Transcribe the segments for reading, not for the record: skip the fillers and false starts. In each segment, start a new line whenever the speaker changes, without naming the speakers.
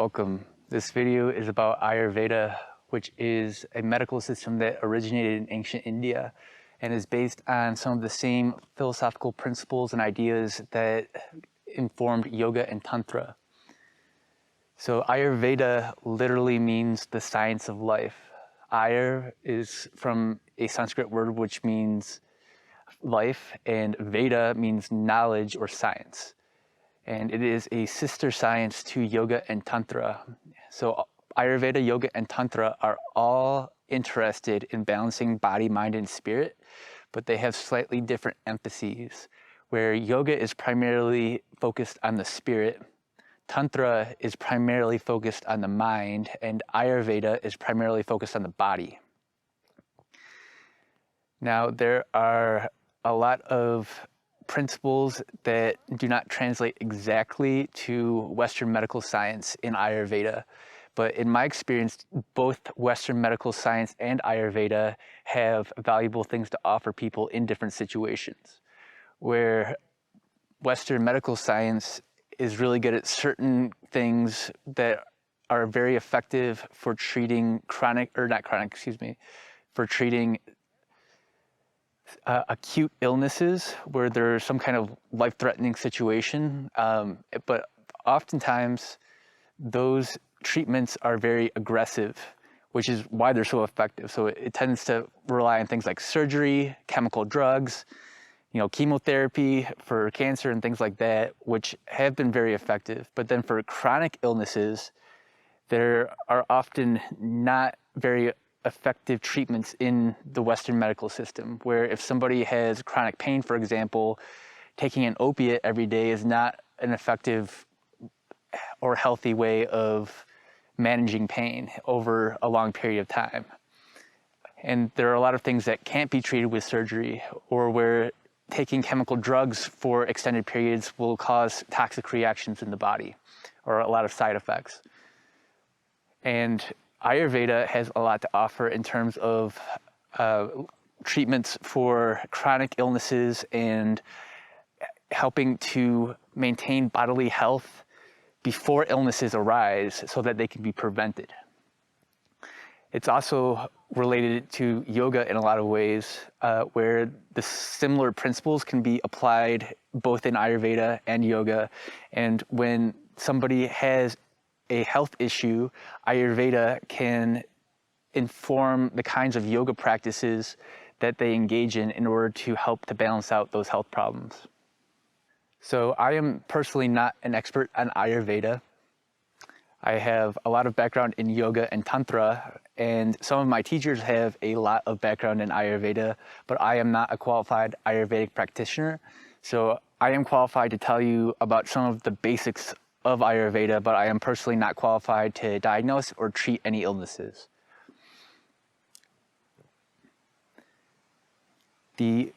Welcome. This video is about Āyurveda, which is a medical system that originated in ancient India and is based on some of the same philosophical principles and ideas that informed yoga and tantra. So Āyurveda literally means the science of life. Ayur is from a Sanskrit word which means life, and Veda means knowledge or science. And it is a sister science to yoga and tantra. So Ayurveda, yoga, and tantra are all interested in balancing body, mind, and spirit, but they have slightly different emphases, where yoga is primarily focused on the spirit, tantra is primarily focused on the mind, and Ayurveda is primarily focused on the body. Now, there are a lot of principles that do not translate exactly to Western medical science in Ayurveda. But in my experience, both Western medical science and Ayurveda have valuable things to offer people in different situations. Where Western medical science is really good at certain things that are very effective for treating for treating acute illnesses where there's some kind of life-threatening situation, but oftentimes those treatments are very aggressive, which is why they're so effective. So it tends to rely on things like surgery, chemical drugs, chemotherapy for cancer and things like that, which have been very effective. But then for chronic illnesses, there are often not very effective treatments in the Western medical system, where if somebody has chronic pain, for example, taking an opiate every day is not an effective or healthy way of managing pain over a long period of time. And there are a lot of things that can't be treated with surgery, or where taking chemical drugs for extended periods will cause toxic reactions in the body or a lot of side effects. And Ayurveda has a lot to offer in terms of treatments for chronic illnesses and helping to maintain bodily health before illnesses arise so that they can be prevented. It's also related to yoga in a lot of ways, where the similar principles can be applied both in Ayurveda and yoga. And when somebody has a health issue, Ayurveda can inform the kinds of yoga practices that they engage in order to help to balance out those health problems. So I am personally not an expert on Ayurveda. I have a lot of background in yoga and tantra, and some of my teachers have a lot of background in Ayurveda, but I am not a qualified Ayurvedic practitioner. So I am qualified to tell you about some of the basics of Ayurveda, but I am personally not qualified to diagnose or treat any illnesses. The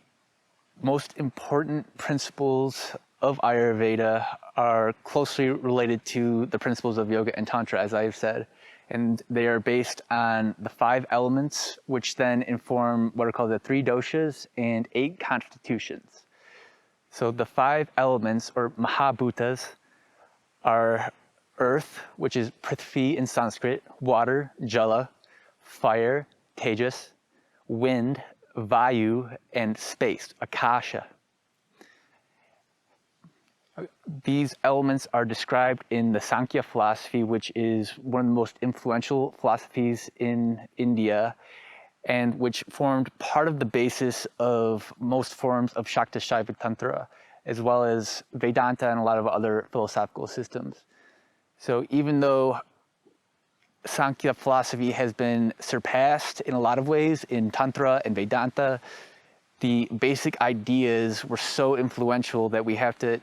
most important principles of Ayurveda are closely related to the principles of yoga and tantra, as I've said, and they are based on the 5 elements, which then inform what are called the 3 doshas and 8 constitutions. So the 5 elements, or mahabhutas, are earth, which is prithvi in Sanskrit, water, jala, fire, tejas, wind, vayu, and space, akasha. These elements are described in the Sankhya philosophy, which is one of the most influential philosophies in India, and which formed part of the basis of most forms of Shakta Shaiva Tantra, as well as Vedanta and a lot of other philosophical systems. So even though Sankhya philosophy has been surpassed in a lot of ways in Tantra and Vedanta, the basic ideas were so influential that we have to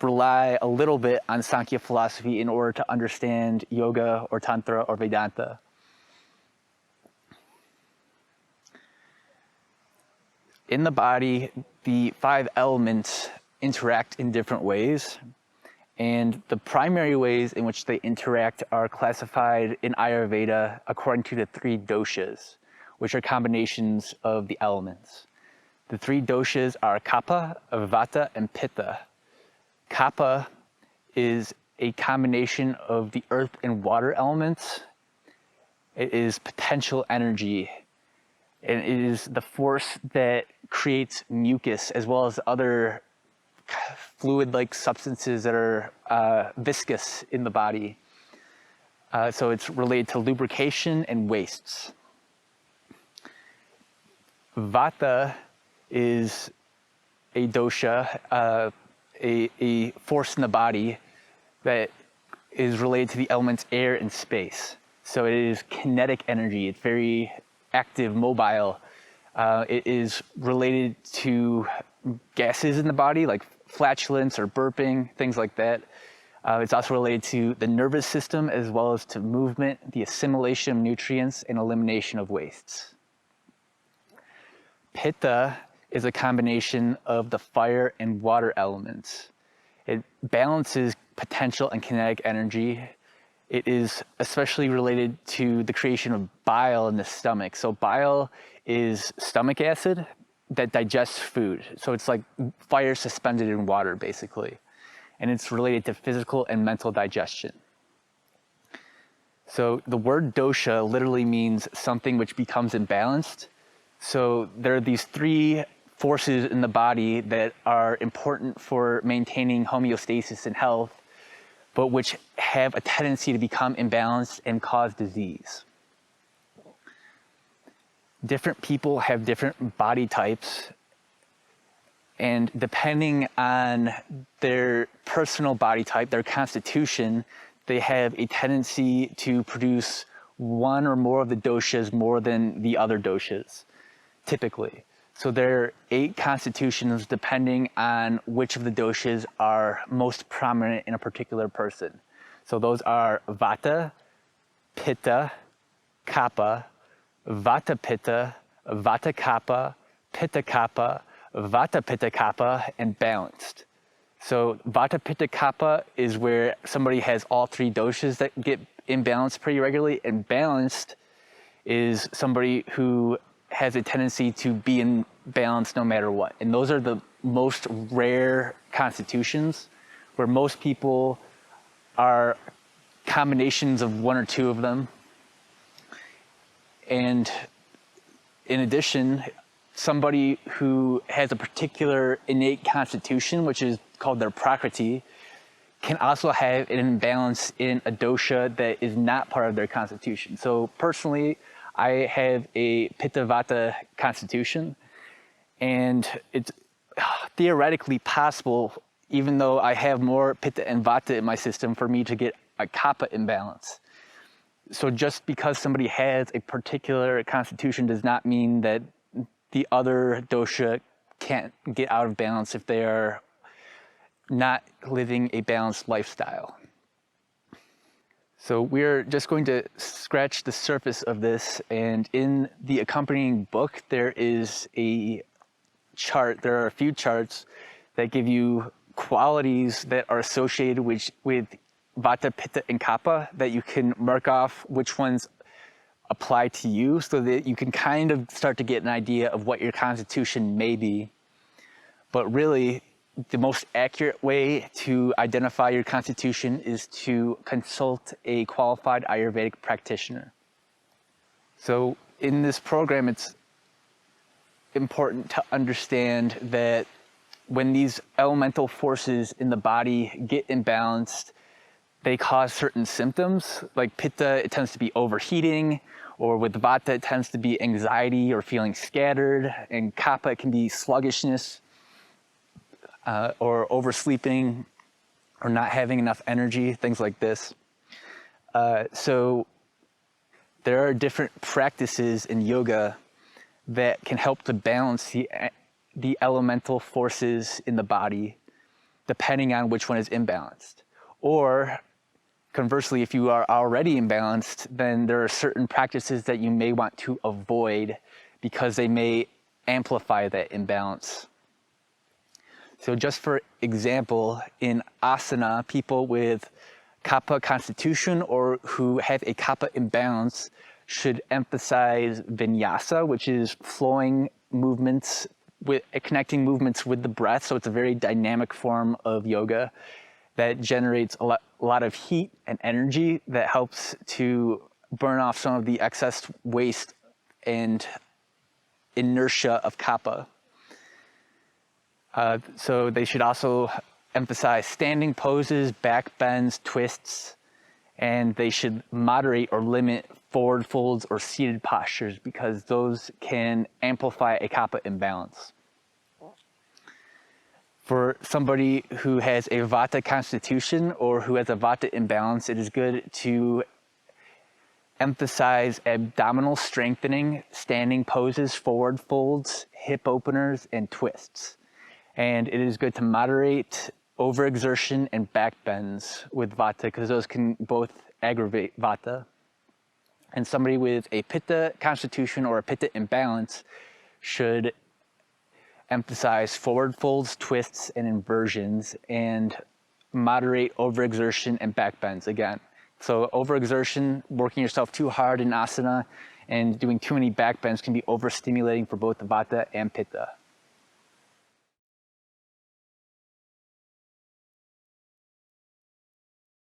rely a little bit on Sankhya philosophy in order to understand yoga or Tantra or Vedanta. In the body, the 5 elements interact in different ways, and the primary ways in which they interact are classified in Ayurveda according to the 3 doshas, which are combinations of the elements. The 3 doshas are Kapha, Vata, and Pitta. Kapha is a combination of the earth and water elements. It is potential energy, and it is the force that creates mucus as well as other fluid-like substances that are viscous in the body. So it's related to lubrication and wastes. Vata is a dosha, a force in the body that is related to the elements air and space. So it is kinetic energy. It's very active, mobile. It is related to gases in the body, like flatulence or burping, things like that. It's also related to the nervous system as well as to movement, the assimilation of nutrients, and elimination of wastes. Pitta is a combination of the fire and water elements. It balances potential and kinetic energy. It is especially related to the creation of bile in the stomach. So bile is stomach acid that digests food. So it's like fire suspended in water, basically. And it's related to physical and mental digestion. So the word dosha literally means something which becomes imbalanced. So there are these three forces in the body that are important for maintaining homeostasis and health, but which have a tendency to become imbalanced and cause disease. Different people have different body types, and depending on their personal body type, their constitution, they have a tendency to produce one or more of the doshas more than the other doshas, typically. So there are 8 constitutions depending on which of the doshas are most prominent in a particular person. So those are Vata, Pitta, Kapha, Vata Pitta, Vata Kapha, Pitta Kapha, Vata Pitta Kapha, and balanced. So Vata Pitta Kapha is where somebody has all 3 doshas that get imbalanced pretty regularly, and balanced is somebody who has a tendency to be in balance no matter what. And those are the most rare constitutions, where most people are combinations of 1 or 2 of them. And in addition, somebody who has a particular innate constitution, which is called their prakriti, can also have an imbalance in a dosha that is not part of their constitution. So personally, I have a Pitta Vata constitution, and it's theoretically possible, even though I have more Pitta and Vata in my system, for me to get a Kapha imbalance. So just because somebody has a particular constitution does not mean that the other dosha can't get out of balance if they are not living a balanced lifestyle. So we're just going to scratch the surface of this, and in the accompanying book there is a chart. There are a few charts that give you qualities that are associated with Vata, Pitta, and Kapha that you can mark off which ones apply to you, so that you can kind of start to get an idea of what your constitution may be. But really, the most accurate way to identify your constitution is to consult a qualified Ayurvedic practitioner. So in this program, it's important to understand that when these elemental forces in the body get imbalanced, they cause certain symptoms. Like Pitta, it tends to be overheating, or with Vata, it tends to be anxiety or feeling scattered, and Kapha, it can be sluggishness, or oversleeping, or not having enough energy, things like this. So there are different practices in yoga that can help to balance the elemental forces in the body, depending on which one is imbalanced. Or conversely, if you are already imbalanced, then there are certain practices that you may want to avoid because they may amplify that imbalance. So just for example, in asana, people with Kapha constitution or who have a Kapha imbalance should emphasize vinyasa, which is flowing movements, with connecting movements with the breath. So it's a very dynamic form of yoga. that generates a lot of heat and energy that helps to burn off some of the excess waste and inertia of kapha. So they should also emphasize standing poses, back bends, twists, and they should moderate or limit forward folds or seated postures because those can amplify a kapha imbalance. For somebody who has a vata constitution or who has a vata imbalance, it is good to emphasize abdominal strengthening, standing poses, forward folds, hip openers, and twists. And it is good to moderate overexertion and back bends with vata because those can both aggravate vata. And somebody with a pitta constitution or a pitta imbalance should emphasize forward folds, twists, and inversions, and moderate overexertion and back bends again. So overexertion, working yourself too hard in asana, and doing too many back bends can be overstimulating for both the vata and pitta.